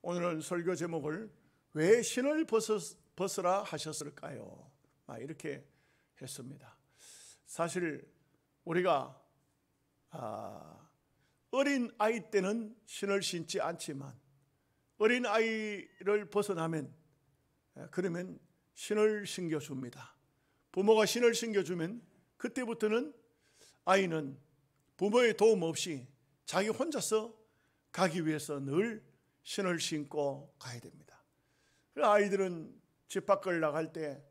오늘은 설교 제목을 왜 신을 벗으라 하셨을까요? 이렇게 했습니다. 사실 우리가 어린 아이 때는 신을 신지 않지만 어린 아이를 벗어나면 그러면 신을 신겨줍니다. 부모가 신을 신겨주면 그때부터는 아이는 부모의 도움 없이 자기 혼자서 가기 위해서 늘 신을 신고 가야 됩니다. 아이들은 집 밖을 나갈 때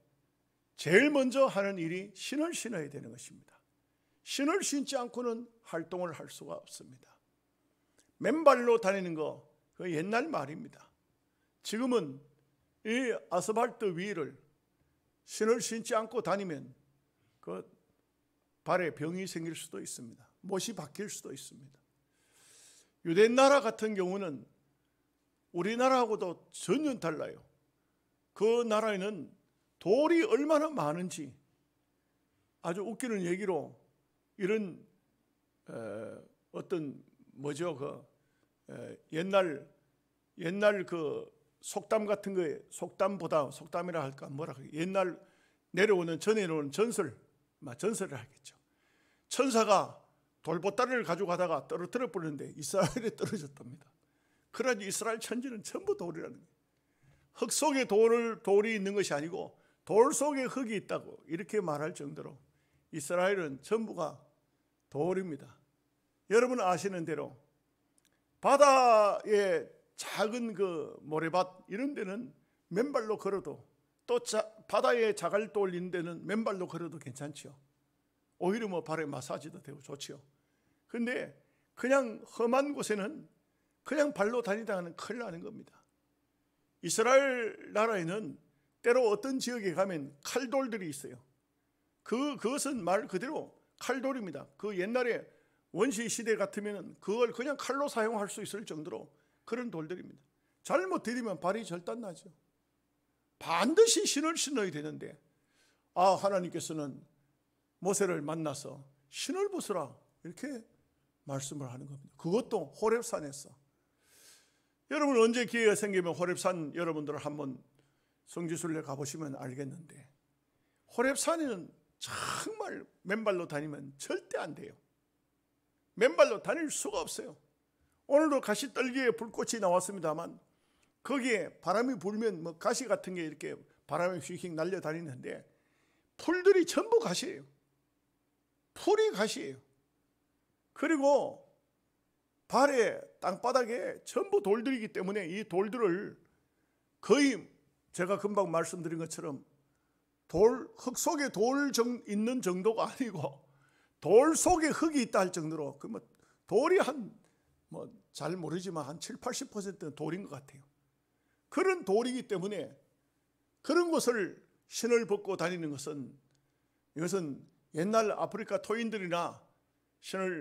제일 먼저 하는 일이 신을 신어야 되는 것입니다. 신을 신지 않고는 활동을 할 수가 없습니다. 맨발로 다니는 거 그 옛날 말입니다. 지금은 이 아스팔트 위를 신을 신지 않고 다니면 그 발에 병이 생길 수도 있습니다. 못이 박힐 수도 있습니다. 유대 나라 같은 경우는 우리나라하고도 전혀 달라요. 그 나라에는 돌이 얼마나 많은지 아주 웃기는 얘기로 이런 어떤 옛날 그 속담 같은 거에 속담이라 할까 뭐라 그래, 옛날 내려오는 전설을 하겠죠. 천사가 돌보따리를 가지고 가다가 떨어뜨려 버렸는데 이스라엘에 떨어졌답니다. 그러니 이스라엘 천지는 전부 돌이라는 거예요. 흙 속에 돌이 있는 것이 아니고 돌 속에 흙이 있다고 이렇게 말할 정도로 이스라엘은 전부가 돌입니다. 여러분 아시는 대로 바다에 작은 그 모래밭 이런 데는 맨발로 걸어도 또 바다에 자갈돌 있는 데는 맨발로 걸어도 괜찮죠. 오히려 발에 마사지도 되고 좋죠. 근데 그냥 험한 곳에는 그냥 발로 다니다가는 큰일 나는 겁니다. 이스라엘 나라에는 때로 어떤 지역에 가면 칼돌들이 있어요. 그것은 말 그대로 칼돌입니다. 그 옛날에 원시 시대 같으면 그걸 그냥 칼로 사용할 수 있을 정도로 그런 돌들입니다. 잘못 들이면 발이 절단나죠. 반드시 신을 신어야 되는데 하나님께서는 모세를 만나서 신을 벗으라 이렇게 말씀을 하는 겁니다. 그것도 호렙산에서. 여러분 언제 기회가 생기면 호렙산 여러분들 한번 성지순례 가보시면 알겠는데 호렙산에는 정말 맨발로 다니면 절대 안 돼요. 맨발로 다닐 수가 없어요. 오늘도 가시떨기에 불꽃이 나왔습니다만 거기에 바람이 불면 가시 같은 게 이렇게 바람에 휙휙 날려다니는데 풀들이 전부 가시예요. 풀이 가시예요. 그리고 발에 땅바닥에 전부 돌들이기 때문에 이 돌들을 거의 제가 금방 말씀드린 것처럼 흙 속에 돌 있는 정도가 아니고 돌 속에 흙이 있다 할 정도로 돌이 잘 모르지만 한 70-80%는 돌인 것 같아요. 그런 돌이기 때문에 그런 곳을 신을 벗고 다니는 것은 이것은 옛날 아프리카 토인들이나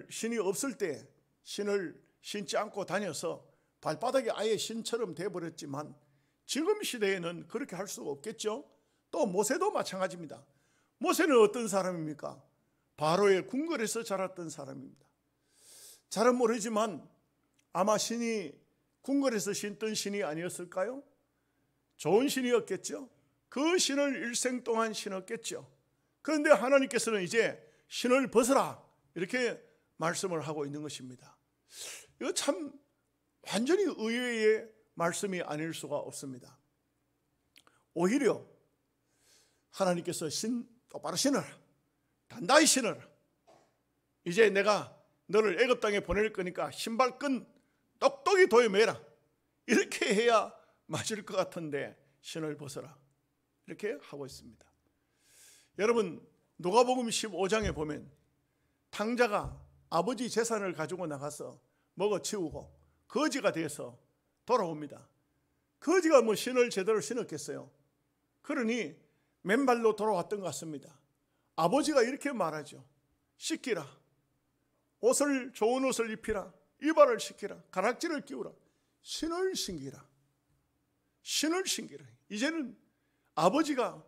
신이 없을 때 신을 신지 않고 다녀서 발바닥이 아예 신처럼 돼버렸지만 지금 시대에는 그렇게 할 수가 없겠죠. 또 모세도 마찬가지입니다. 모세는 어떤 사람입니까? 바로의 궁궐에서 자랐던 사람입니다. 잘은 모르지만 아마 신이 궁궐에서 신던 신이 아니었을까요? 좋은 신이었겠죠. 그 신을 일생 동안 신었겠죠. 그런데 하나님께서는 이제 신을 벗으라 이렇게 말씀을 하고 있는 것입니다. 이거 참 완전히 의외의 말씀이 아닐 수가 없습니다. 오히려 하나님께서 똑바로 신어라, 단단히 신어라, 이제 내가 너를 애굽 땅에 보낼 거니까 신발끈 똑똑히 도여매라 이렇게 해야 맞을 것 같은데 신을 벗어라 이렇게 하고 있습니다. 여러분 누가복음 15장에 보면 탕자가 아버지 재산을 가지고 나가서 먹어치우고 거지가 돼서 돌아옵니다. 거지가 신을 제대로 신었겠어요? 그러니 맨발로 돌아왔던 것 같습니다. 아버지가 이렇게 말하죠. 씻기라, 좋은 옷을 입히라, 이발을 시키라, 가락지를 끼우라, 신을 신기라. 신을 신기라. 이제는 아버지가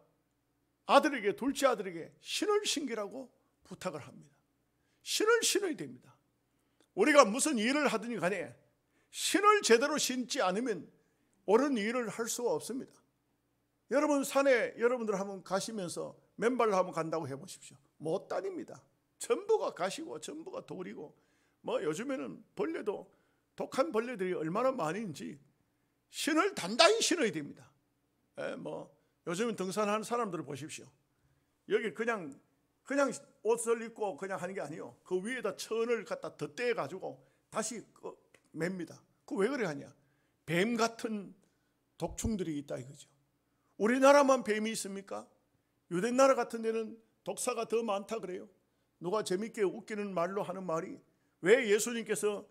둘째 아들에게 신을 신기라고 부탁을 합니다. 신을 신어야 됩니다. 우리가 무슨 일을 하든지 간에 신을 제대로 신지 않으면 옳은 일을 할 수가 없습니다. 여러분 산에 여러분들 한번 가시면서 맨발로 한번 간다고 해보십시오. 못 다닙니다. 전부가 가시고 전부가 돌이고, 뭐 요즘에는 벌레도 독한 벌레들이 얼마나 많은지 신을 단단히 신어야 됩니다. 뭐 요즘은 등산하는 사람들을 보십시오. 여기 그냥 옷을 입고 그냥 하는 게 아니에요. 그 위에다 천을 갖다 덧대어 가지고 다시 맵니다. 그 왜 그래 하냐? 뱀 같은 독충들이 있다 이거죠. 우리나라만 뱀이 있습니까? 유대 나라 같은 데는 독사가 더 많다 그래요. 누가 재밌게 웃기는 말로 하는 말이, 왜 예수님께서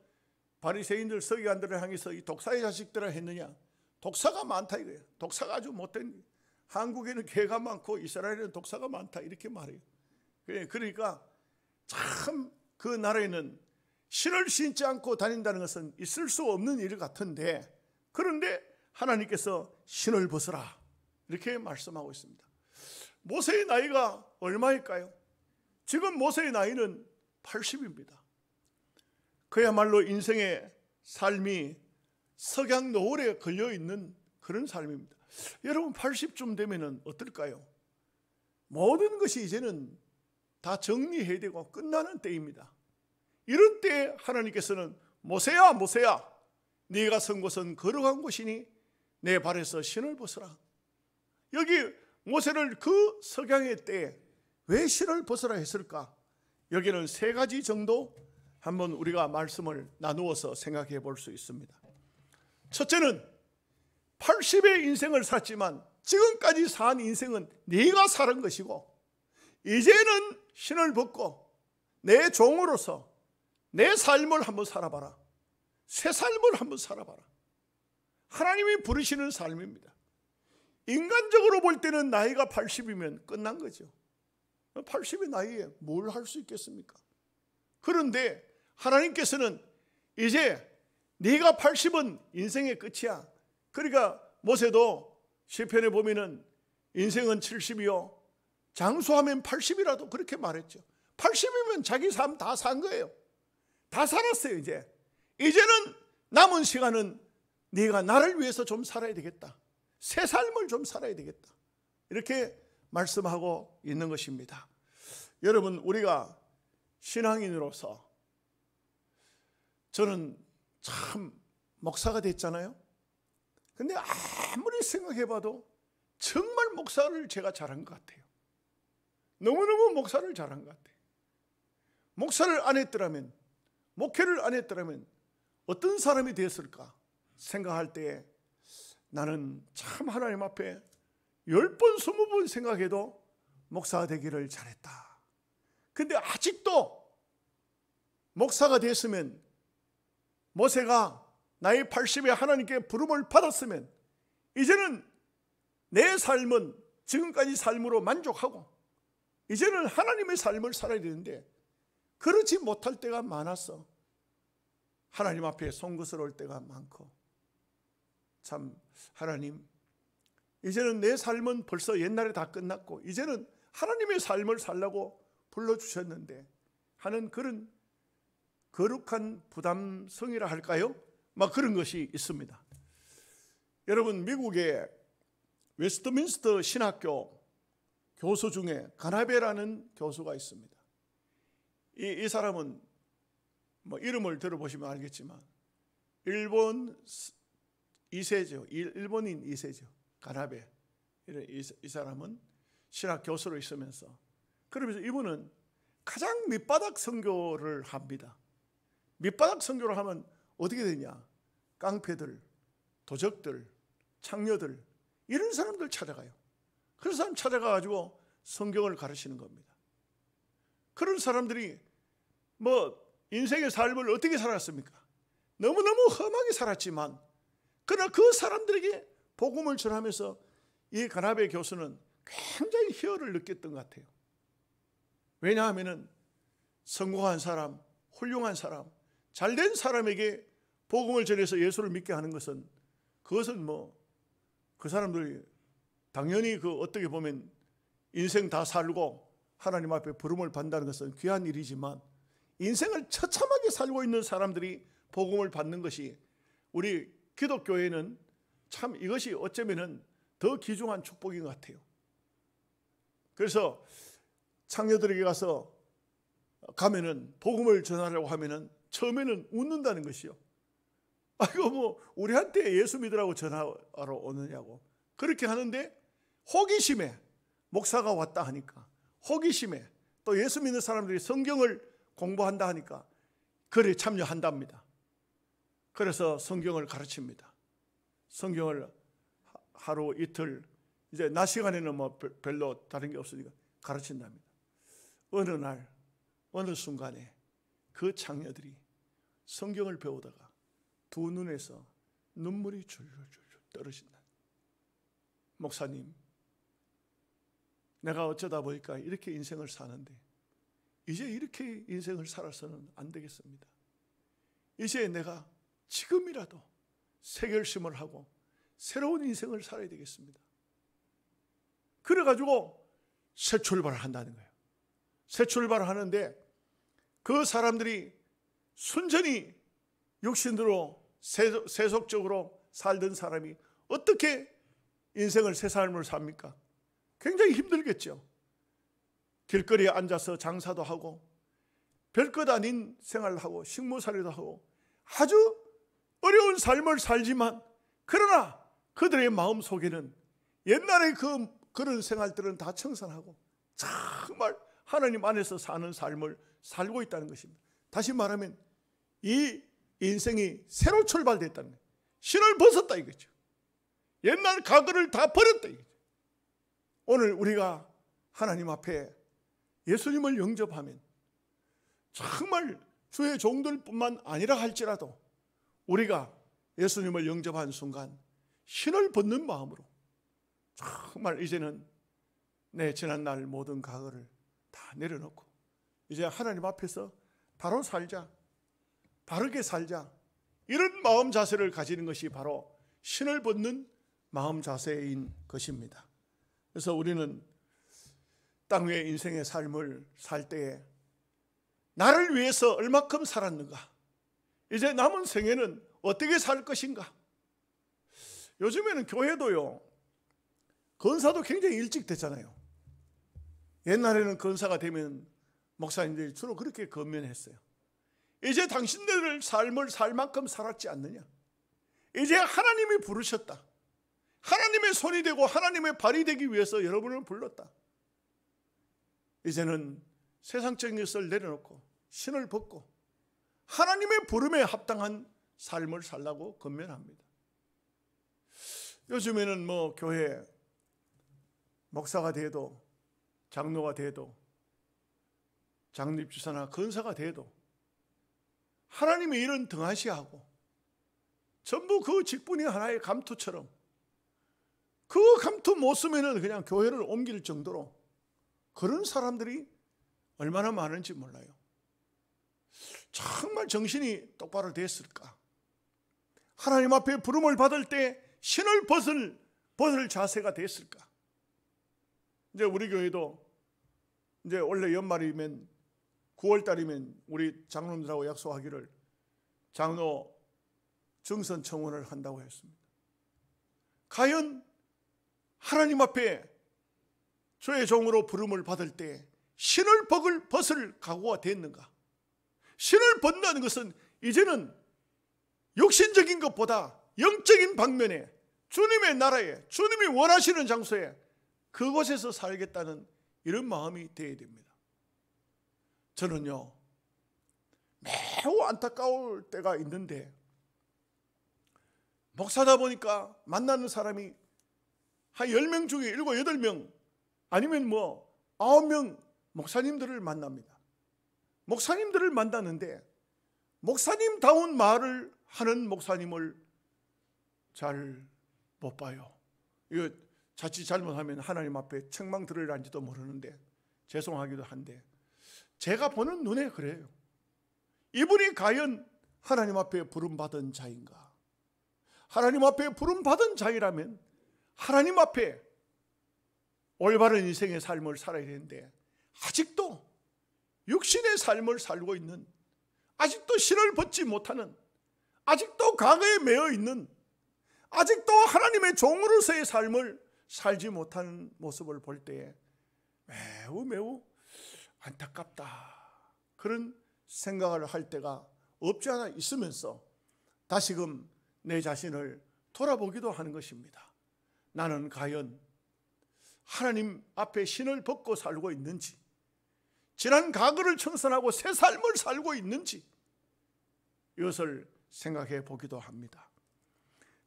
바리새인들 서기관들을 향해서 이 독사의 자식들아 했느냐? 독사가 많다 이거예요. 독사가 아주 못된, 한국에는 개가 많고 이스라엘에는 독사가 많다 이렇게 말해요. 그러니까 참 그 나라에는 신을 신지 않고 다닌다는 것은 있을 수 없는 일 같은데, 그런데 하나님께서 신을 벗으라 이렇게 말씀하고 있습니다. 모세의 나이가 얼마일까요? 지금 모세의 나이는 80입니다. 그야말로 인생의 삶이 석양 노을에 걸려있는 그런 삶입니다. 여러분 80쯤 되면 어떨까요? 모든 것이 이제는 다 정리해야 되고 끝나는 때입니다. 이런 때에 하나님께서는 모세야 모세야, 네가 선 곳은 거룩한 곳이니 내 발에서 신을 벗으라. 여기 모세를 그 석양의 때에 왜 신을 벗으라 했을까? 여기는 세 가지 정도 한번 우리가 말씀을 나누어서 생각해 볼 수 있습니다. 첫째는 80의 인생을 살았지만 지금까지 산 인생은 네가 살은 것이고, 이제는 신을 벗고 내 종으로서 내 삶을 한번 살아봐라. 새 삶을 한번 살아봐라. 하나님이 부르시는 삶입니다. 인간적으로 볼 때는 나이가 80이면 끝난 거죠. 80의 나이에 뭘 할 수 있겠습니까? 그런데 하나님께서는 이제 네가 80은 인생의 끝이야. 그러니까 모세도 시편에 보면은 인생은 70이요 장수하면 80이라도 그렇게 말했죠. 80이면 자기 삶 다 산 거예요. 다 살았어요. 이제는 남은 시간은 네가 나를 위해서 좀 살아야 되겠다. 새 삶을 좀 살아야 되겠다. 이렇게 말씀하고 있는 것입니다. 여러분, 우리가 신앙인으로서, 저는 참 목사가 됐잖아요. 근데 아무리 생각해봐도 정말 목사를 제가 잘한 것 같아요. 너무너무 목사를 잘한 것 같아요. 목사를 안 했더라면, 목회를 안 했더라면 어떤 사람이 되었을까 생각할 때 나는 참 하나님 앞에 10번 20번 생각해도 목사가 되기를 잘했다. 근데 아직도 목사가 됐으면, 모세가 나이 80에 하나님께 부름을 받았으면 이제는 내 삶은 지금까지 삶으로 만족하고 이제는 하나님의 삶을 살아야 되는데 그렇지 못할 때가 많았어. 하나님 앞에 송구스러울 때가 많고, 참 하나님, 이제는 내 삶은 벌써 옛날에 다 끝났고 이제는 하나님의 삶을 살라고 불러주셨는데 하는 그런 거룩한 부담성이라 할까요? 막 그런 것이 있습니다. 여러분, 미국의 웨스트민스터 신학교 교수 중에 가나베라는 교수가 있습니다. 이 사람은 뭐 이름을 들어보시면 알겠지만 일본 2세죠. 일본인 2세죠. 가나베. 이 사람은 신학 교수로 있으면서, 그러면서 이분은 가장 밑바닥 선교를 합니다. 밑바닥 선교를 하면 어떻게 되냐? 깡패들, 도적들, 창녀들, 이런 사람들 찾아가요. 그런 사람 찾아가가지고 성경을 가르치는 겁니다. 그런 사람들이 뭐 인생의 삶을 어떻게 살았습니까? 너무너무 험하게 살았지만, 그러나 그 사람들에게 복음을 전하면서 이 가나베 교수는 굉장히 희열을 느꼈던 것 같아요. 왜냐하면 성공한 사람, 훌륭한 사람, 잘된 사람에게 복음을 전해서 예수를 믿게 하는 것은, 그것은 뭐 그 사람들이 당연히 어떻게 보면 인생 다 살고 하나님 앞에 부름을 받는다는 것은 귀한 일이지만, 인생을 처참하게 살고 있는 사람들이 복음을 받는 것이 우리 기독교에는 참 이것이 어쩌면은 더 귀중한 축복인 것 같아요. 그래서 창녀들에게 가면은 복음을 전하려고 하면은 처음에는 웃는다는 것이요. 이거 뭐 우리한테 예수 믿으라고 전하러 오느냐고 그렇게 하는데, 호기심에 목사가 왔다 하니까, 호기심에 또 예수 믿는 사람들이 성경을 공부한다 하니까 그래 참여한답니다. 그래서 성경을 가르칩니다. 성경을 하루 이틀, 이제 낮 시간에는 뭐 별로 다른 게 없으니까 가르친답니다. 어느 날 어느 순간에 그 창녀들이 성경을 배우다가 두 눈에서 눈물이 줄줄줄 떨어진다. 목사님, 내가 어쩌다 보니까 이렇게 인생을 사는데 이제 이렇게 인생을 살아서는 안 되겠습니다. 이제 내가 지금이라도 새 결심을 하고 새로운 인생을 살아야 되겠습니다. 그래가지고 새 출발을 한다는 거예요. 새 출발을 하는데 그 사람들이 순전히 육신으로 세속적으로 살던 사람이 어떻게 인생을 새 삶을 삽니까? 굉장히 힘들겠죠. 길거리에 앉아서 장사도 하고 별것 아닌 생활을 하고 식모살이도 하고 아주 어려운 삶을 살지만, 그러나 그들의 마음속에는 옛날에 그런 생활들은 다 청산하고 정말 하나님 안에서 사는 삶을 살고 있다는 것입니다. 다시 말하면 이 인생이 새로 출발됐다는 거예요. 신을 벗었다 이거죠. 옛날 과거를 다 버렸다 이거죠. 오늘 우리가 하나님 앞에 예수님을 영접하면 정말 주의 종들뿐만 아니라 할지라도 우리가 예수님을 영접한 순간 신을 벗는 마음으로 정말 이제는 내 지난날 모든 과거를 다 내려놓고 이제 하나님 앞에서 바로 살자, 바르게 살자, 이런 마음 자세를 가지는 것이 바로 신을 벗는 마음 자세인 것입니다. 그래서 우리는 땅 위의 인생의 삶을 살 때에 나를 위해서 얼마큼 살았는가, 이제 남은 생애는 어떻게 살 것인가. 요즘에는 교회도요, 건사도 굉장히 일찍 됐잖아요. 옛날에는 건사가 되면 목사님들이 주로 그렇게 건면했어요. 이제 당신들을 삶을 살 만큼 살았지 않느냐. 이제 하나님이 부르셨다. 하나님의 손이 되고 하나님의 발이 되기 위해서 여러분을 불렀다. 이제는 세상적인 것을 내려놓고 신을 벗고 하나님의 부름에 합당한 삶을 살라고 건면합니다. 요즘에는 뭐 교회 목사가 돼도 장로가 돼도 장립주사나 건사가 돼도 하나님의 일은 등한시하고 전부 그 직분이 하나의 감투처럼, 그 감투 못 쓰면 그냥 교회를 옮길 정도로 그런 사람들이 얼마나 많은지 몰라요. 정말 정신이 똑바로 됐을까? 하나님 앞에 부름을 받을 때 신을 벗을 자세가 됐을까? 이제 우리 교회도 이제 원래 연말이면 9월달이면 우리 장로님들하고 약속하기를 장로 정선 청원을 한다고 했습니다. 과연 하나님 앞에 주의 종으로 부름을 받을 때 신을 벗을 각오가 됐는가? 신을 벗는다는 것은 이제는 육신적인 것보다 영적인 방면에 주님의 나라에, 주님이 원하시는 장소에 그곳에서 살겠다는 이런 마음이 되어야 됩니다. 저는요, 매우 안타까울 때가 있는데, 목사다 보니까 만나는 사람이 한 10명 중에 7, 8명 아니면 뭐 9명 목사님들을 만납니다. 목사님들을 만나는데 목사님다운 말을 하는 목사님을 잘 못 봐요. 이거 자칫 잘못하면 하나님 앞에 책망 들으란지도 모르는데 죄송하기도 한데 제가 보는 눈에 그래요. 이분이 과연 하나님 앞에 부름받은 자인가? 하나님 앞에 부름받은 자이라면 하나님 앞에 올바른 인생의 삶을 살아야 되는데 아직도 육신의 삶을 살고 있는, 아직도 신을 벗지 못하는, 아직도 과거에 매여 있는, 아직도 하나님의 종으로서의 삶을 살지 못하는 모습을 볼 때에 매우 안타깝다, 그런 생각을 할 때가 없지 않아 있으면서 다시금 내 자신을 돌아보기도 하는 것입니다. 나는 과연 하나님 앞에 신을 벗고 살고 있는지, 지난 과거를 청산하고 새 삶을 살고 있는지, 이것을 생각해 보기도 합니다.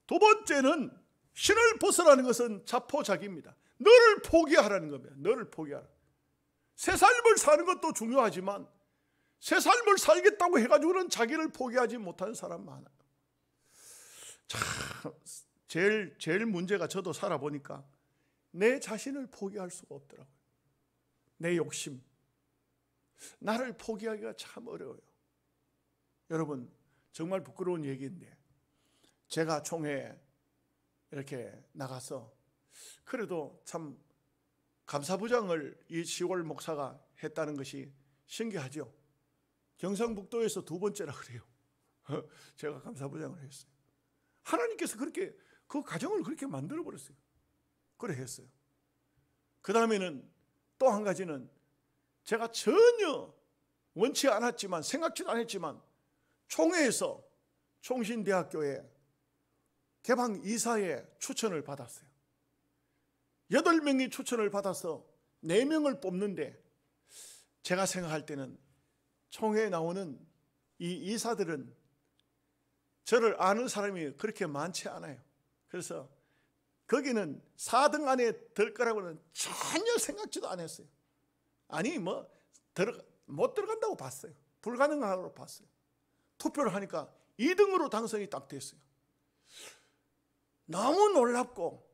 두 번째는 신을 벗으라는 것은 자포자기입니다. 너를 포기하라는 겁니다. 너를 포기하라. 새 삶을 사는 것도 중요하지만 새 삶을 살겠다고 해가지고는 자기를 포기하지 못하는 사람 많아요. 참 제일 문제가, 저도 살아보니까 내 자신을 포기할 수가 없더라고요. 내 욕심, 나를 포기하기가 참 어려워요. 여러분, 정말 부끄러운 얘기인데 제가 총회에 이렇게 나가서 그래도 참 감사부장을 이 시골 목사가 했다는 것이 신기하죠. 경상북도에서 두 번째라 그래요. 제가 감사부장을 했어요. 하나님께서 그렇게 그 가정을 그렇게 만들어 버렸어요. 그래 했어요. 그 다음에는 또 한 가지는 제가 전혀 원치 않았지만, 생각지도 않았지만 총회에서 총신대학교에 개방 이사에 추천을 받았어요. 8명이 추천을 받아서 4명을 뽑는데, 제가 생각할 때는 총회에 나오는 이 이사들은 저를 아는 사람이 그렇게 많지 않아요. 그래서 거기는 4등 안에 들 거라고는 전혀 생각지도 않았어요. 아니 못 들어간다고 봤어요. 불가능하다고 봤어요. 투표를 하니까 2등으로 당선이 딱 됐어요. 너무 놀랍고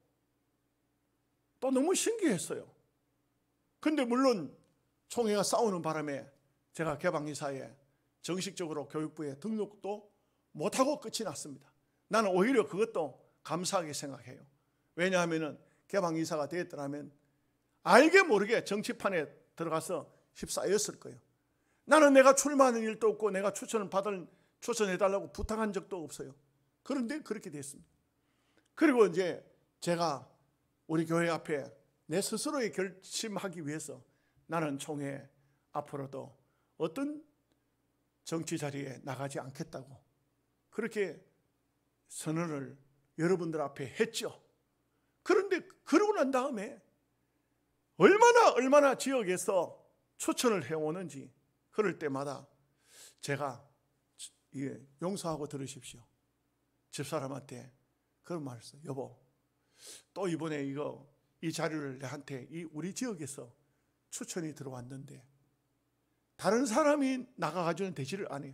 또 너무 신기했어요. 근데 물론 총회가 싸우는 바람에 제가 개방이사에 정식적으로 교육부에 등록도 못하고 끝이 났습니다. 나는 오히려 그것도 감사하게 생각해요. 왜냐하면 개방이사가 되었더라면 알게 모르게 정치판에 들어가서 휩싸였을 거예요. 나는 내가 출마하는 일도 없고 내가 추천해달라고 부탁한 적도 없어요. 그런데 그렇게 됐습니다. 그리고 이제 제가 우리 교회 앞에 내 스스로의 결심하기 위해서 나는 총회 앞으로도 어떤 정치 자리에 나가지 않겠다고 그렇게 선언을 여러분들 앞에 했죠. 그런데 그러고 난 다음에 얼마나 지역에서 추천을 해오는지, 그럴 때마다 제가 용서하고 들으십시오. 집사람한테 그런 말을 했어요. 여보, 또 이번에 이 자료를 내한테 우리 지역에서 추천이 들어왔는데 다른 사람이 나가가지고는 되지를 않아요.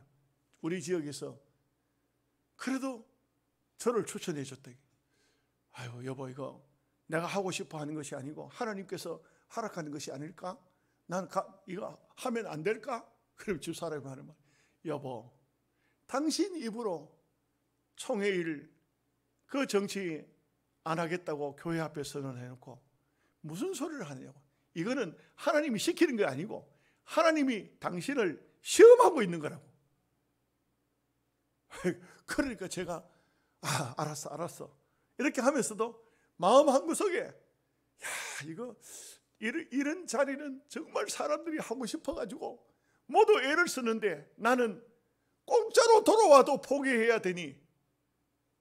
우리 지역에서 그래도 저를 추천해 줬다. 아유 여보, 이거 내가 하고 싶어 하는 것이 아니고 하나님께서 허락하는 것이 아닐까? 난 이거 하면 안 될까? 그럼 집사람이 하는 말, 여보, 당신 입으로 총회일 그 정치 안 하겠다고 교회 앞에 선언해놓고 무슨 소리를 하느냐고. 이거는 하나님이 시키는 게 아니고 하나님이 당신을 시험하고 있는 거라고. 그러니까 제가 알았어 이렇게 하면서도 마음 한구석에 이런 자리는 정말 사람들이 하고 싶어가지고 모두 애를 쓰는데 나는 공짜로 돌아와도 포기해야 되니,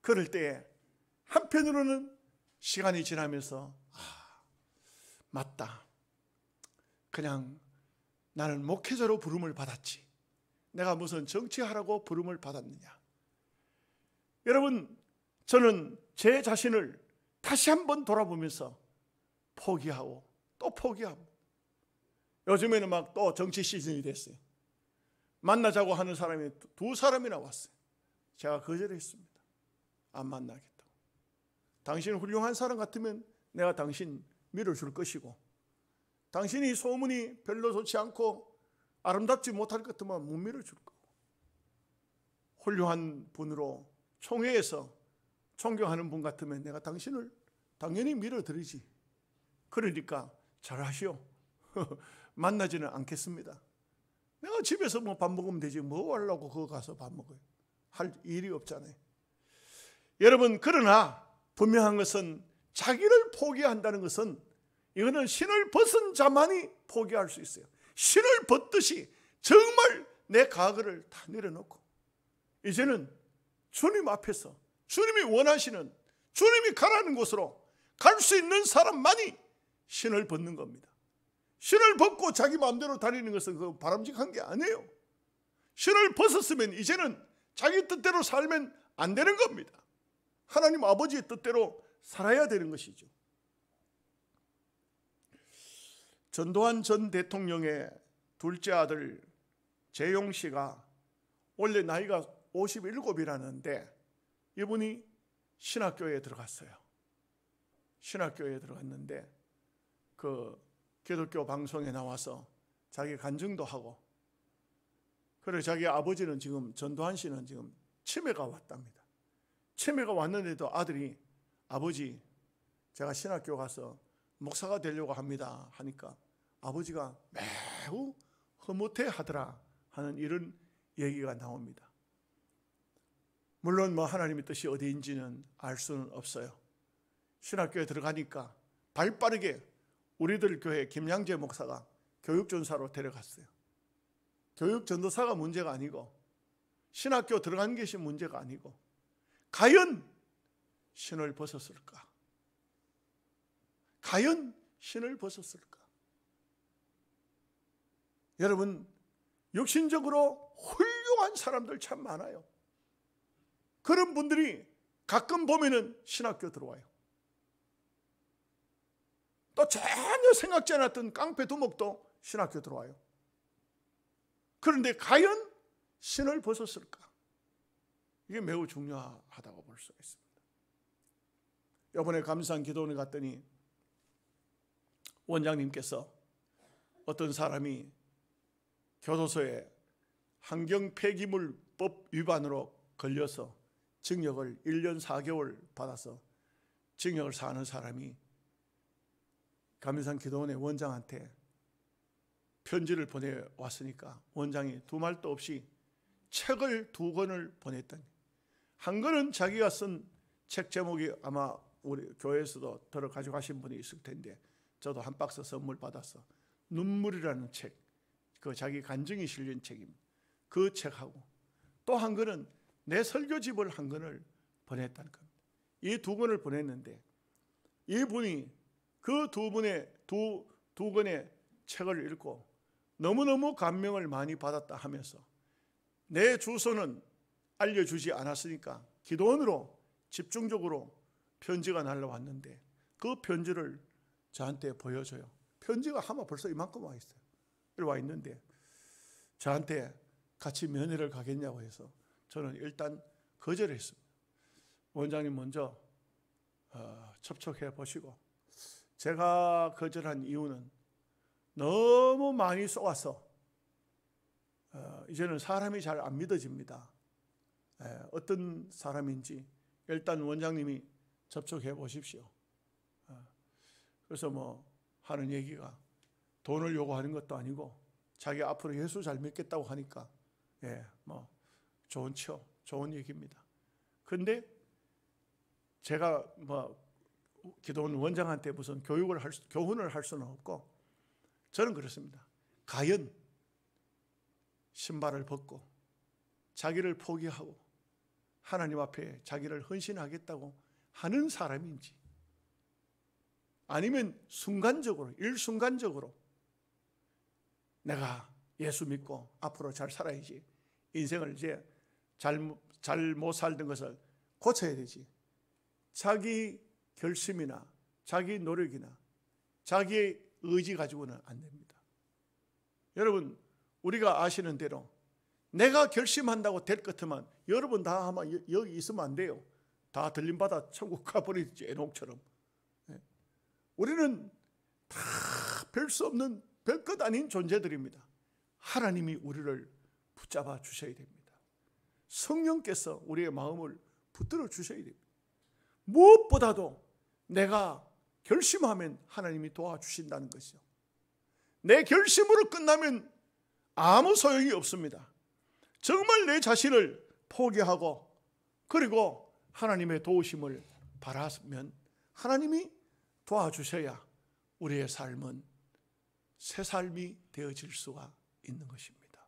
그럴 때에 한편으로는 시간이 지나면서 맞다, 그냥 나는 목회자로 부름을 받았지, 내가 무슨 정치하라고 부름을 받았느냐. 여러분, 저는 제 자신을 다시 한번 돌아보면서 포기하고 또 포기하고, 요즘에는 막 또 정치 시즌이 됐어요. 만나자고 하는 사람이 2사람이나 왔어요. 제가 거절했습니다. 안 만나겠다고. 당신은 훌륭한 사람 같으면 내가 당신 밀어줄 것이고, 당신이 소문이 별로 좋지 않고 아름답지 못할 것 같으면 못 밀어줄 거고, 훌륭한 분으로 총회에서 존경하는 분 같으면 내가 당신을 당연히 밀어드리지. 그러니까 잘하시오. 만나지는 않겠습니다. 내가 집에서 밥 먹으면 되지 뭐 하려고 그거 가서 밥 먹어요. 할 일이 없잖아요. 여러분, 그러나 분명한 것은 자기를 포기한다는 것은 이거는 신을 벗은 자만이 포기할 수 있어요. 신을 벗듯이 정말 내 과거를 다 내려놓고 이제는 주님 앞에서 주님이 원하시는, 주님이 가라는 곳으로 갈 수 있는 사람만이 신을 벗는 겁니다. 신을 벗고 자기 마음대로 다니는 것은 그 바람직한 게 아니에요. 신을 벗었으면 이제는 자기 뜻대로 살면 안 되는 겁니다. 하나님 아버지의 뜻대로 살아야 되는 것이죠. 전두환 전 대통령의 둘째 아들 재용 씨가 원래 나이가 57이라는데 이분이 신학교에 들어갔어요. 신학교에 들어갔는데 그 기독교 방송에 나와서 자기 간증도 하고, 그리고 자기 아버지는 지금 전두환 씨는 지금 치매가 왔답니다. 치매가 왔는데도 아들이 아버지 제가 신학교 가서 목사가 되려고 합니다 하니까 아버지가 매우 흐뭇해 하더라 하는 이런 얘기가 나옵니다. 물론 뭐 하나님의 뜻이 어디인지는 알 수는 없어요. 신학교에 들어가니까 발빠르게 우리들 교회 김양재 목사가 교육전사로 데려갔어요. 교육전도사가 문제가 아니고 신학교 들어간 것이 문제가 아니고 과연 신을 벗었을까? 과연 신을 벗었을까? 여러분, 육신적으로 훌륭한 사람들 참 많아요. 그런 분들이 가끔 보면은 신학교 들어와요. 또 전혀 생각지 않았던 깡패 두목도 신학교 들어와요. 그런데 과연 신을 벗었을까? 이게 매우 중요하다고 볼 수가 있습니다. 이번에 감사한 기도원에 갔더니 원장님께서 어떤 사람이 교도소에 환경 폐기물법 위반으로 걸려서 징역을 1년 4개월 받아서 징역을 사는 사람이 감사한 기도원의 원장한테 편지를 보내왔으니까 원장이 두 말도 없이 책을 2권을 보냈더니, 한 권은 자기가 쓴 책 제목이 아마 우리 교회에서도 들어 가져가신 분이 있을 텐데 저도 한 박스 선물 받아서 눈물이라는 책, 그 자기 간증이 실린 책입니다. 그 책하고 또 한 권은 내 설교집을 한 권을 보냈다는 겁니다. 이 2권을 보냈는데 이분이 그 두 권의 책을 읽고 너무너무 감명을 많이 받았다 하면서 내 주소는 알려주지 않았으니까 기도원으로 집중적으로 편지가 날라왔는데 그 편지를 저한테 보여줘요. 편지가 아마 벌써 이만큼 와 있어요. 이리 와 있는데 저한테 같이 면회를 가겠냐고 해서 저는 일단 거절했습니다. 원장님 먼저 접촉해 보시고, 제가 거절한 이유는 너무 많이 쏘아서 이제는 사람이 잘 안 믿어집니다. 어떤 사람인지 일단 원장님이 접촉해 보십시오. 그래서 뭐 하는 얘기가 돈을 요구하는 것도 아니고 자기 앞으로 예수 잘 믿겠다고 하니까 뭐 좋은 얘기입니다. 근데 제가 뭐 기도원 원장한테 무슨 교훈을 할 수는 없고 저는 그렇습니다. 과연 신발을 벗고 자기를 포기하고 하나님 앞에 자기를 헌신하겠다고 하는 사람인지, 아니면 일순간적으로 내가 예수 믿고 앞으로 잘 살아야지, 인생을 이제 잘 못 살던 것을 고쳐야 되지, 자기 결심이나 자기 노력이나 자기의 의지 가지고는 안 됩니다. 여러분, 우리가 아시는 대로 내가 결심한다고 될 것 같으면 여러분 다 아마 여기 있으면 안 돼요. 다 들림받아 천국 가버리지, 에녹처럼. 우리는 다 별 수 없는 별것 아닌 존재들입니다. 하나님이 우리를 붙잡아 주셔야 됩니다. 성령께서 우리의 마음을 붙들어 주셔야 됩니다. 무엇보다도 내가 결심하면 하나님이 도와주신다는 것이죠. 내 결심으로 끝나면 아무 소용이 없습니다. 정말 내 자신을 포기하고 그리고 하나님의 도우심을 바라면 하나님이 도와주셔야 우리의 삶은 새 삶이 되어질 수가 있는 것입니다.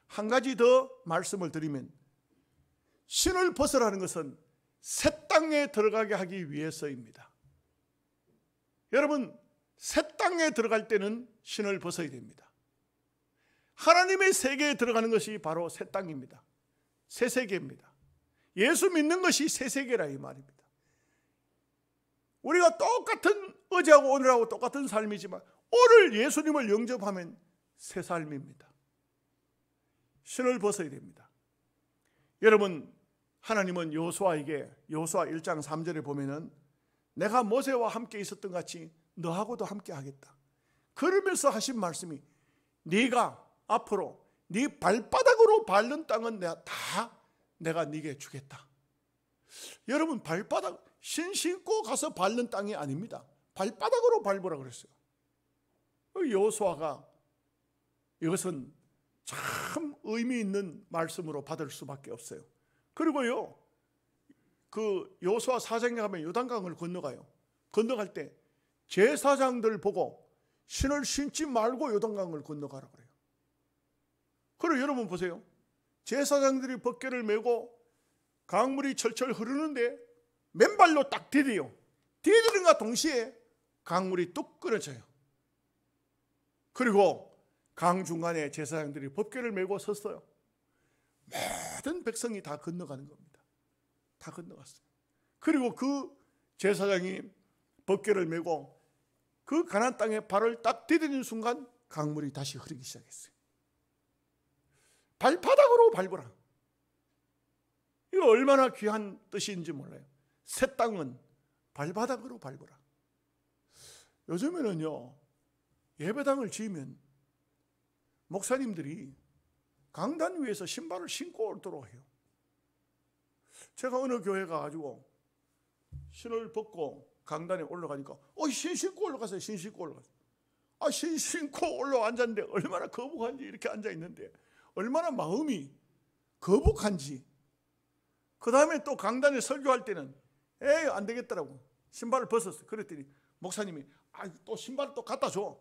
한 가지 더 말씀을 드리면, 신을 벗으라는 것은 새 땅에 들어가게 하기 위해서입니다. 여러분, 새 땅에 들어갈 때는 신을 벗어야 됩니다. 하나님의 세계에 들어가는 것이 바로 새 땅입니다. 새 세계입니다. 예수 믿는 것이 새 세계라 이 말입니다. 우리가 똑같은 어제하고 오늘하고 똑같은 삶이지만 오늘 예수님을 영접하면 새 삶입니다. 신을 벗어야 됩니다. 여러분, 하나님은 여호수아에게 여호수아 1장 3절에 보면은 내가 모세와 함께 있었던 같이 너하고도 함께 하겠다. 그러면서 하신 말씀이 네가 앞으로 네 발바닥으로 밟는 땅은 내가 네게 주겠다. 여러분, 발바닥 신 신고 가서 밟는 땅이 아닙니다. 발바닥으로 밟으라 그랬어요. 여호수아가 이것은 참 의미 있는 말씀으로 받을 수밖에 없어요. 그리고요, 그 여호수아 4장에 가면 요단강을 건너가요. 건너갈 때 제사장들 보고 신을 신지 말고 요단강을 건너가라 그래요. 그리고 여러분 보세요. 제사장들이 벗개를 메고 강물이 철철 흐르는데 맨발로 딱 디뎌요. 디디는과 동시에 강물이 뚝 끊어져요. 그리고 강 중간에 제사장들이 법궤를 메고 섰어요. 모든 백성이 다 건너가는 겁니다. 다 건너갔어요. 그리고 그 제사장이 법궤를 메고 그 가나안 땅에 발을 딱 디디는 순간 강물이 다시 흐르기 시작했어요. 발바닥으로 밟으라. 이거 얼마나 귀한 뜻인지 몰라요. 새 땅은 발바닥으로 밟으라. 요즘에는요, 예배당을 지으면 목사님들이 강단 위에서 신발을 신고 오도록 해요. 제가 어느 교회 가가지고 신을 벗고 강단에 올라가니까 신 신고 올라가세요. 신 신고 올라가세요. 신 신고 올라와 앉았는데 얼마나 거북한지, 이렇게 앉아있는데 얼마나 마음이 거북한지. 그 다음에 또 강단에 설교할 때는 안 되겠더라고. 신발을 벗었어요. 그랬더니 목사님이 또 신발을 또 갖다 줘.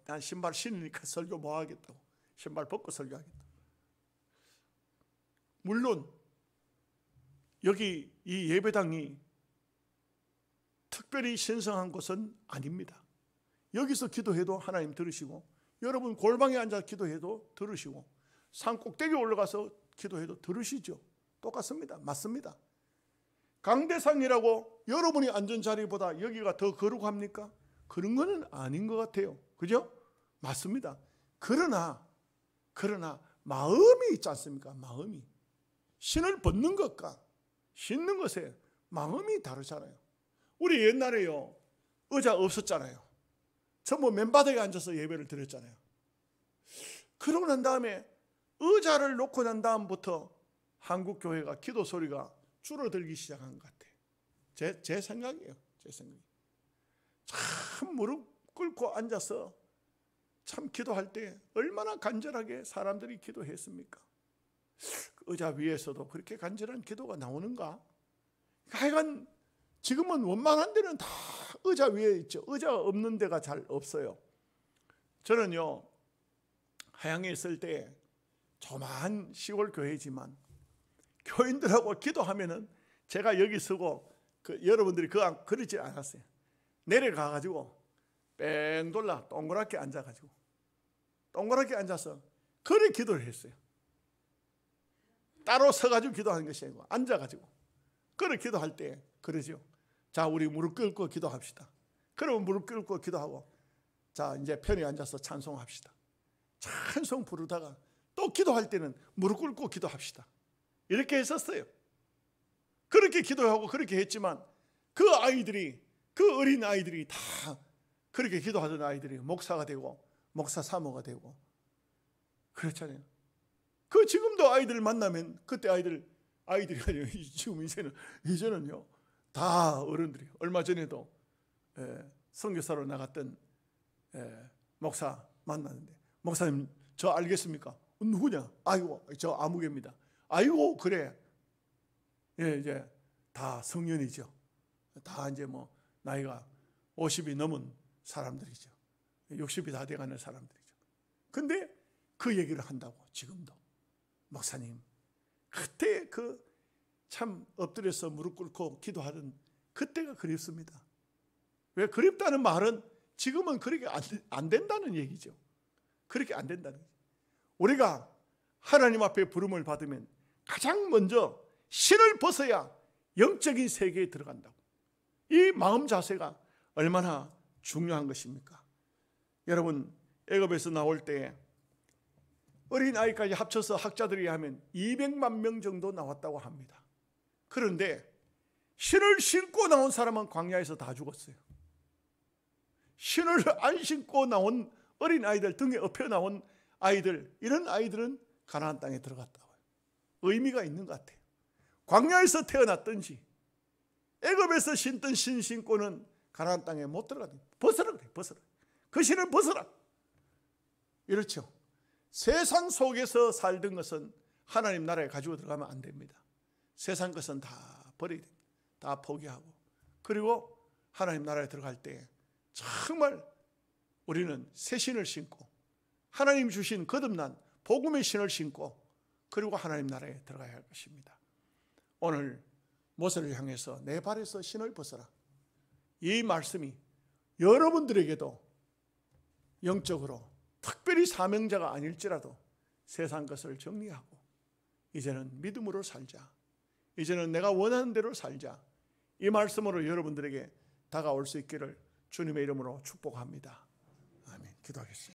난 신발 신으니까 설교 뭐 하겠다고. 신발 벗고 설교하겠다. 물론 여기 이 예배당이 특별히 신성한 곳은 아닙니다. 여기서 기도해도 하나님 들으시고, 여러분 골방에 앉아 기도해도 들으시고, 산 꼭대기에 올라가서 기도해도 들으시죠. 똑같습니다. 맞습니다. 강대상이라고 여러분이 앉은 자리보다 여기가 더 거룩합니까? 그런 거는 아닌 것 같아요. 그죠? 맞습니다. 그러나 마음이 있지 않습니까? 마음이. 신을 벗는 것과 신는 것에 마음이 다르잖아요. 우리 옛날에요, 의자 없었잖아요. 전부 맨바닥에 앉아서 예배를 드렸잖아요. 그러고 난 다음에 의자를 놓고 난 다음부터 한국 교회가 기도 소리가 줄어들기 시작한 것 같아요. 제 생각이에요. 제 생각. 참 무릎 꿇고 앉아서 참 기도할 때 얼마나 간절하게 사람들이 기도했습니까? 의자 위에서도 그렇게 간절한 기도가 나오는가? 하여간 지금은 원만한 데는 다 의자 위에 있죠. 의자가 없는 데가 잘 없어요. 저는요, 하양에 있을 때 조그마한 시골 교회지만 교인들하고 기도하면은 제가 여기 서고 여러분들이 그러지 않았어요. 내려가가지고 뺑 돌라 동그랗게 앉아가지고 동그랗게 앉아서 그래 기도를 했어요. 따로 서가지고 기도하는 것이 아니고 앉아가지고 그래 기도할 때 그러죠. 자, 우리 무릎 꿇고 기도합시다. 그러면 무릎 꿇고 기도하고, 자, 이제 편히 앉아서 찬송합시다. 찬송 부르다가 또 기도할 때는 무릎 꿇고 기도합시다. 이렇게 했었어요. 그렇게 기도하고 그렇게 했지만 그 아이들이, 그 어린 아이들이 다 그렇게 기도하던 아이들이 목사가 되고 목사 사모가 되고 그렇잖아요. 그 지금도 아이들 만나면 그때 아이들이 아니에요. 지금 이제는요 다 어른들이. 얼마 전에도 선교사로 나갔던 목사 만났는데, 목사님 저 알겠습니까? 누구냐? 아이고 저 아무개입니다. 아이고 그래. 이제 다 성년이죠. 다 이제 뭐 나이가 50이 넘은 사람들이죠. 60이 다 돼가는 사람들이죠. 근데 그 얘기를 한다고. 지금도 목사님, 그때 그 참 엎드려서 무릎 꿇고 기도하던 그때가 그립습니다. 왜 그립다는 말은 지금은 그렇게 안 된다는 얘기죠. 그렇게 안 된다는 얘기죠. 우리가 하나님 앞에 부름을 받으면 가장 먼저 신을 벗어야 영적인 세계에 들어간다고. 이 마음 자세가 얼마나 중요한 것입니까? 여러분, 애굽에서 나올 때 어린아이까지 합쳐서 학자들이 하면 200만 명 정도 나왔다고 합니다. 그런데 신을 신고 나온 사람은 광야에서 다 죽었어요. 신을 안 신고 나온 어린아이들, 등에 업혀 나온 아이들, 이런 아이들은 가나안 땅에 들어갔다고요. 의미가 있는 것 같아요. 광야에서 태어났든지 애굽에서 신던 신 신고는 가나안 땅에 못 들어가요. 벗어라 그래, 벗어라. 그 신을 벗어라. 이렇죠. 세상 속에서 살던 것은 하나님 나라에 가지고 들어가면 안 됩니다. 세상 것은 다 버려야 됩니다. 다 포기하고. 그리고 하나님 나라에 들어갈 때 정말 우리는 새 신을 신고 하나님 주신 거듭난 복음의 신을 신고 그리고 하나님 나라에 들어가야 할 것입니다. 오늘 모세를 향해서 내 발에서 신을 벗어라. 이 말씀이 여러분들에게도 영적으로 특별히 사명자가 아닐지라도 세상 것을 정리하고 이제는 믿음으로 살자. 이제는 내가 원하는 대로 살자. 이 말씀으로 여러분들에게 다가올 수 있기를 주님의 이름으로 축복합니다. 아멘. 기도하겠습니다.